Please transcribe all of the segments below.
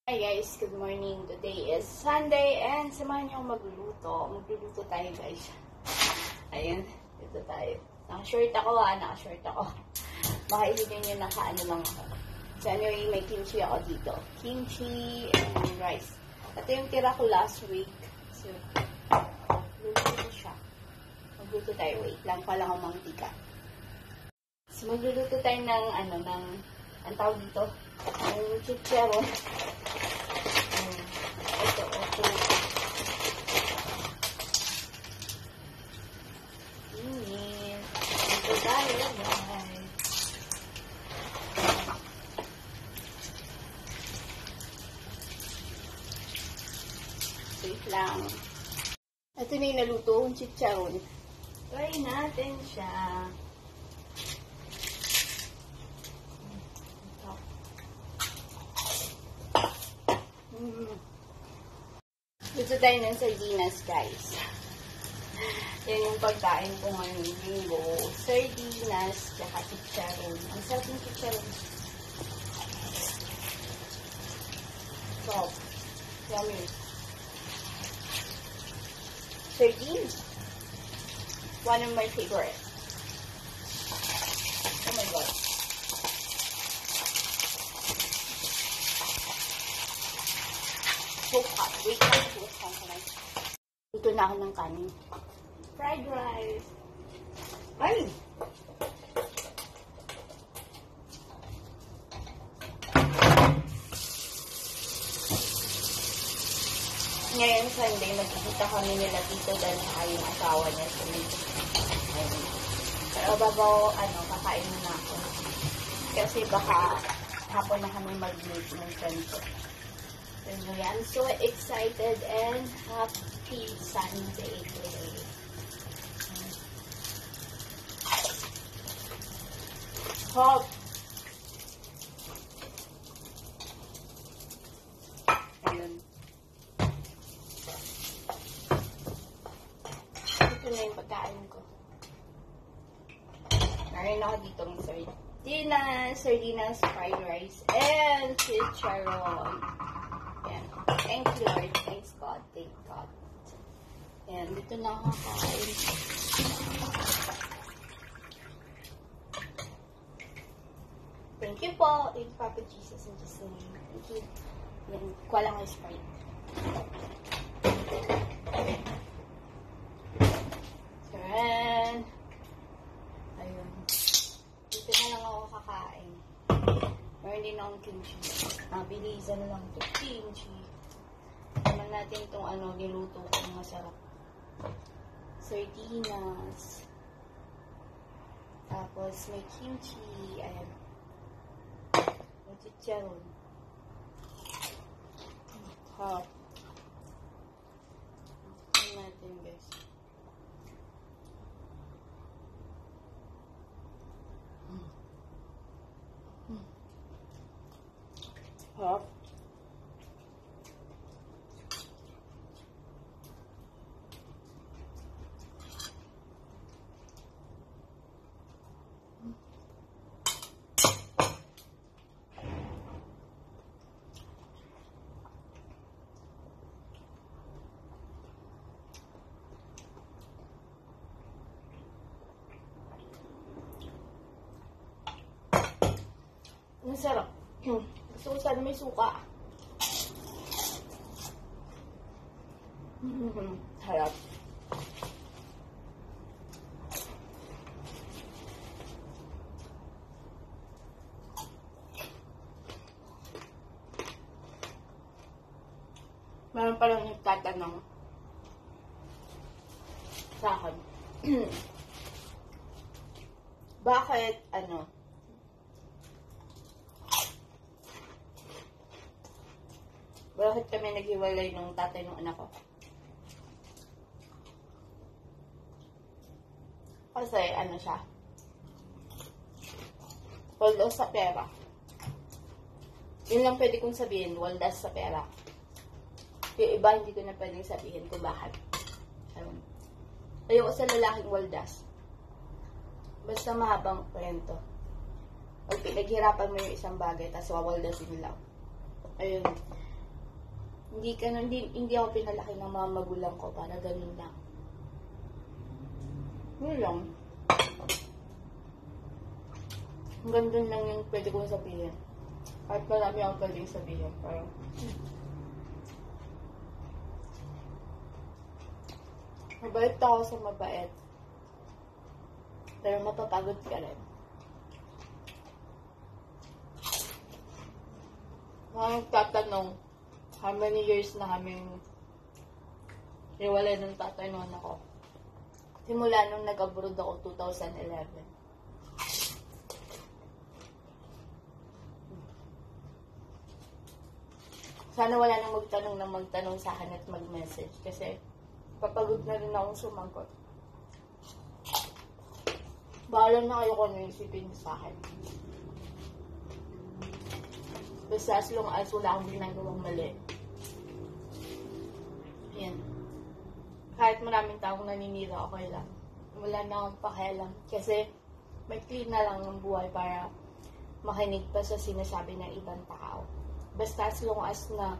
Hi guys, good morning. Today is Sunday and samahan niyo akong magluluto. Magluluto tayo guys. Ayun, dito tayo. Naka-short ako. Baka isipin niyo naka-ano lang ako. So anyway, may kimchi ako dito. Kimchi and rice. Ito yung tira ko last week. So, luluto siya. Magluto tayo. Wait lang pala akong mantika. So magluluto tayo ng ang tawag dito? Ang chicharon. Ito. Ito tayo, guys. Wait lang. Ito na yung naluto, yung chicharon. Try natin siya. Gusto tayo ng sardinas, guys. Yan yung pagkain ko ngayong linggo. Sardinas, tsaka chicharon. Ang sarap ng chicharon. So, yummy. Sardines. One of my favorite. Oh my God. So hot. Wait lang. Ito na ako ng kanin. Fried rice. Ay! Ngayon Sunday, magkikita kami nila dito dahil sa yung asawa niya. Pero bago, kakain na ako. Kasi baka hapon na kami mag-meet ng friend ko. So, I'm so excited and happy Sunday today. Hot! Ayun. Ito na yung pagkain ko. Narin ako dito ng sardinas, fried rice, and chicharon. Thank you, Lord. Thanks, God. Thank God. Ayan, dito na ako kakain. Thank you po. Thank you, Papa Jesus. In Jesus' name. Thank you. Ayan, kuha lang ang Sprite. So, ayun. Dito na lang ako kakain. Meron din akong kimchi. Mabilisan lang ito. Kimchi. Naman natin itong niluto ko. Masarap. Sardinas. Tapos may kimchi. Ayan. May chicharon. Hot. Tignan natin guys. Hot. Ang sarap. Gusto ko sana may suka. Harap. Meron pa lang nagtatanong sa akin. Bakit, bakit kami naghiwalay nung tatay ng anak ko? Kasi, siya, waldas sa pera. Yun lang pwede kong sabihin, waldas sa pera. Yung iba, hindi ko na pwedeng sabihin kung bakit. Ayoko sa lalaking waldas. Basta mahabang kwento. Pag pinaghirapan mo yung isang bagay, tapos wawaldasin lang. Ayun. Hindi ako pinalaki ng mga magulang ko para ganun lang. Yun lang. Hanggang dun lang yung pwede kong sabihin. Kahit marami akong pwedeng sabihin. Pero, mabait ako sa mabait. Pero mapapagod ka rin. Mga nagtatanong, how many years na kaming iwalay ng tatay noon ako. Simula nung nag-abroad ako, 2011. Sana wala nang magtanong sa akin at mag-message kasi papagod na rin akong sumagot. Bahala na kayo kung ano isipin sa akin. Basta as long as wala akong ginagawang mali. Ayan. Kahit maraming taong naninira, okay lang. Wala na akong pakialam. Kasi may clean na lang ng buhay para makinig pa sa sinasabi ng ibang tao. Basta as long as na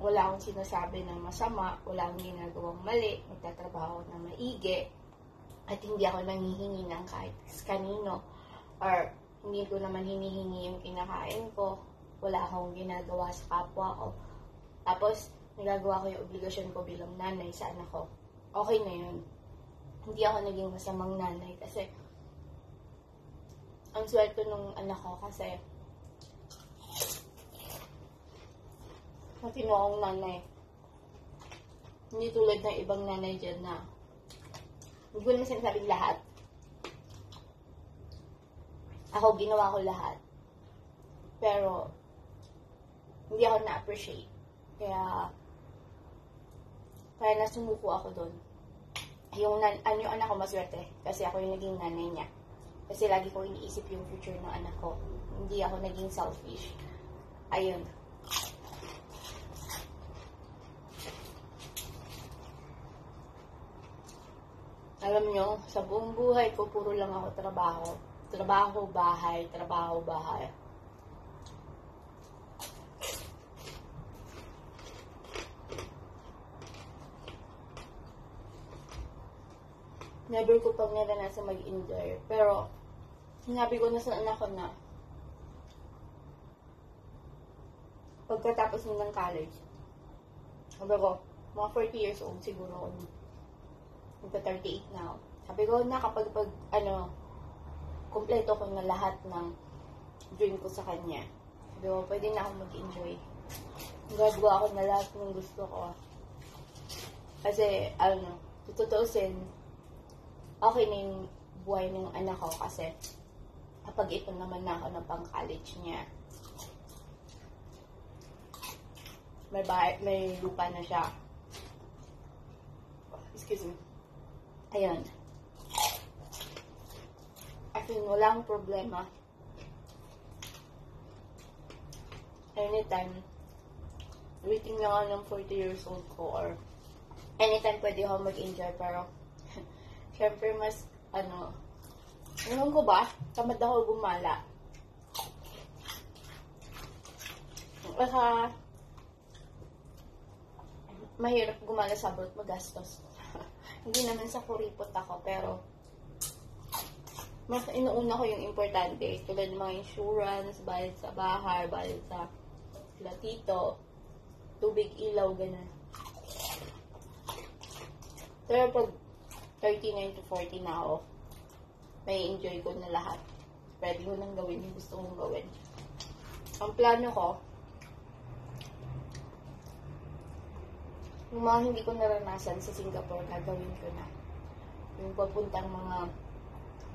wala akong sinasabi ng masama, wala akong ginagawang mali, magtatrabaho na maigi, at hindi ako nanghihingi ng kahit kanino, or hindi ko naman hinihingi yung kinakain ko, wala akong ginagawa sa kapwa ko. Tapos, nagagawa ko yung obligasyon ko bilang nanay sa anak ko. Okay na yun. Hindi ako naging masamang nanay kasi ang swerte nung anak ko kasi matino akong nanay. Hindi tulad ng ibang nanay dyan na hindi ko naman sinasabing lahat. Ako, ginawa ko lahat. Pero, hindi ako na-appreciate. Kaya nasumuko ako doon. Yung anak ko maswerte. Kasi ako yung naging nanay niya. Kasi lagi ko iniisip yung future ng anak ko. Hindi ako naging selfish. Ayun. Alam nyo, sa buong buhay ko, puro lang ako trabaho. Trabaho, bahay, trabaho, bahay. Never ko pang naranasan mag-enjoy. Pero, sinabi ko na sa anak ko na, pagkatapos ng college, sabi ko, mga 40 years old siguro ako. Magka-38 na ako. Sabi ko na kapag kompleto ko na lahat ng dream ko sa kanya. Sabi ko, pwede na ako mag-enjoy. Gagawa ako na lahat ng gusto ko. Kasi, tutuusin, okay na yung buhay ng anak ko kasi kapag ipon naman na ako ng pang-college niya. May lupa na siya. Excuse me. Ayun. As in, walang problema. Anytime, waiting lang ako ng 40 years old ko or anytime pwede ako mag-enjoy pero syempre mas, ewan ko ba, tamad ako gumala. Baka mahirap gumala sa abroad, magastos. Hindi naman sa kuripot ako, pero mas inuuna ko yung importante. Tulad ng mga insurance, bayad sa bahay, bayad sa platito, tubig, ilaw, ganun. Pero pag 39 to 40 na ako, may enjoy ko na lahat. Pwede ko nang gawin yung gusto kong gawin. Ang plano ko, yung mga hindi ko naranasan sa Singapore, gagawin ko na. Yung papuntang mga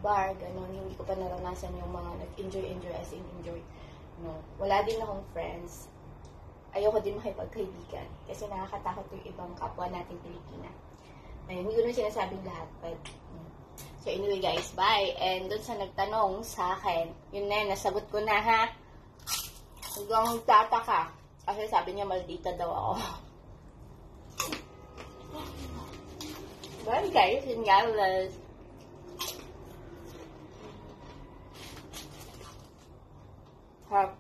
bar, gano'n, hindi ko pa naranasan yung mga nag-enjoy as in enjoy. No. Wala din akong friends. Ayoko din makipagkaibigan kasi nakakatakot yung ibang kapwa natin Pilipina. Ayun, hindi ko na sinasabing lahat. But, so anyway guys, bye. And dun sa nagtanong sa akin, yun na, nasagot ko na ha. Hanggang tataka. Kasi sabi niya, maldita daw ako. Bye guys, and God bless. Have